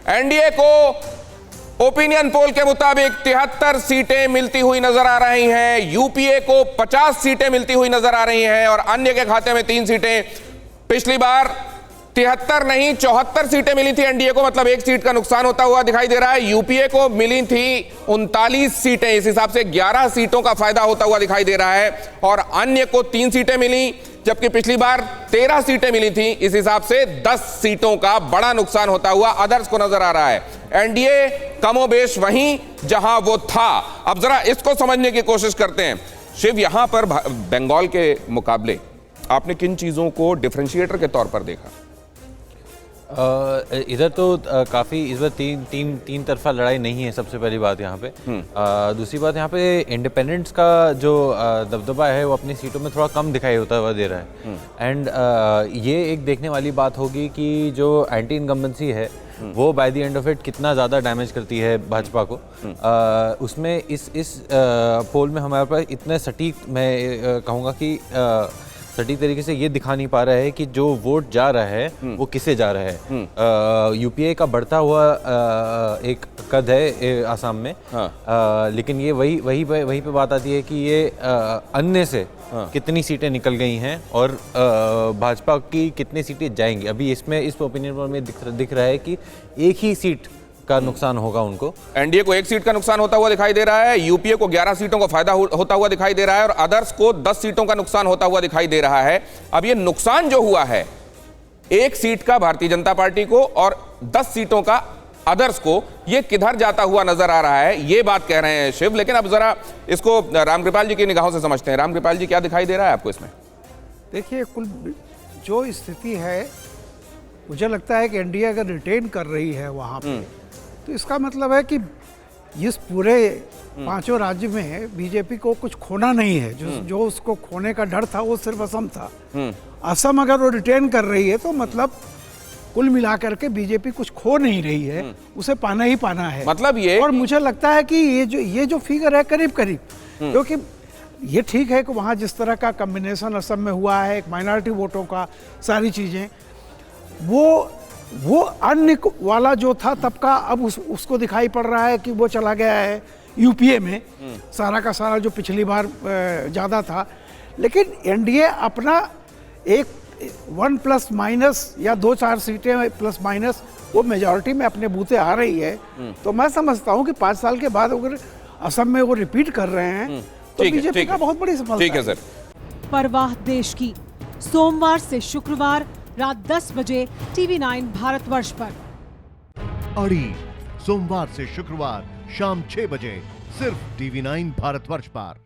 NDA को opinion poll के मुताबिक 73 सीटें मिलती हुई नजर आ रही हैं, यूपीए को 50 सीटें मिलती हुई नजर आ रही हैं और अन्य के खाते में 3 सीटें। पिछली बार 73 नहीं 74 सीटें मिली थी एनडीए को, मतलब 1 सीट का नुकसान होता हुआ दिखाई दे रहा है। यूपीए को मिली थी 39 सीटें, इस हिसाब से 11 सीटों का फायदा होता हुआ दिखाई दे रहा है और अन्य को 3 सीटें मिली, जबकि पिछली बार 13 सीटें मिली थी, इस हिसाब से 10 सीटों का बड़ा नुकसान होता हुआ अदर्स को नजर आ रहा है। एनडीए कमोबेश वहीं जहां वो था। अब जरा इसको समझने की कोशिश करते हैं। शिव, यहां पर बंगाल के मुकाबले आपने किन चीजों को डिफरेंशिएटर के तौर पर देखा? इधर तो काफ़ी इस बार तीन तरफा लड़ाई नहीं है, सबसे पहली बात यहाँ पे। दूसरी बात, यहाँ पे इंडिपेंडेंट्स का जो दबदबा है वो अपनी सीटों में थोड़ा कम दिखाई होता हुआ दे रहा है। एंड ये एक देखने वाली बात होगी कि जो एंटी इनकम्बेंसी है वो by the end of it कितना ज़्यादा डैमेज करती है भाजपा को। उसमें इस पोल में हमारे पास इतने सटीक, मैं कहूँगा कि सटीक तरीके से ये दिखा नहीं पा रहा है कि जो वोट जा रहा है वो किसे जा रहा है। यूपीए का बढ़ता हुआ एक कद है आसाम में। लेकिन ये वही पे बात आती है कि ये अन्य से कितनी सीटें निकल गई हैं और भाजपा की कितनी सीटें जाएंगी। अभी इसमें इस ओपिनियन पोल में दिख रहा है कि एक ही सीट का नुकसान होगा उनको। एनडीए को 1 सीट का नुकसान होता हुआ दिखाई दे रहा है, यूपीए को 11 सीटों का फायदा होता हुआ दिखाई दे रहा है और अदर्स को 10 सीटों का नुकसान होता हुआ दिखाई दे रहा है। अब ये नुकसान जो हुआ है 1 सीट का भारतीय जनता पार्टी को और 10 सीटों का अदर्स को, ये किधर जाता हुआ नजर आ रहा है, ये बात कह रहे हैं शिव। लेकिन अब जरा इसको रामकृपाल जी की निगाहों से समझते हैं। रामकृपाल जी, क्या दिखाई दे रहा है आपको इसमें? देखिए, कुल जो स्थिति है, मुझे लगता है कि एनडीए अगर रिटेन कर रही है वहाँ पे, तो इसका मतलब है कि इस पूरे 5 राज्य में बीजेपी को कुछ खोना नहीं है। जो उसको खोने का डर था वो सिर्फ असम था। असम अगर वो रिटेन कर रही है तो मतलब कुल मिलाकर के बीजेपी कुछ खो नहीं रही है, उसे पाना ही पाना है। मतलब ये, और मुझे लगता है कि ये जो फिगर है करीब करीब, क्योंकि ये ठीक है कि वहाँ जिस तरह का कॉम्बिनेशन असम में हुआ है, एक माइनॉरिटी वोटों का, सारी चीज़ें, वो अन्य वाला जो था तबका अब उसको दिखाई पड़ रहा है कि वो चला गया है यूपीए में, सारा का सारा जो पिछली बार ज़्यादा था। लेकिन एनडीए अपना एक 1 प्लस माइनस या 2-4 सीटें प्लस माइनस वो मेजॉरिटी में अपने बूते आ रही है। तो मैं समझता हूँ कि 5 साल के बाद अगर असम में वो रिपीट कर रहे हैं तो बीजेपी का बहुत बड़ी सफलता। ठीक है सर। परवाह देश की, सोमवार से शुक्रवार रात 10 बजे TV9 भारतवर्ष पर। अड़ी, सोमवार से शुक्रवार शाम 6 बजे सिर्फ TV9 भारतवर्ष पर।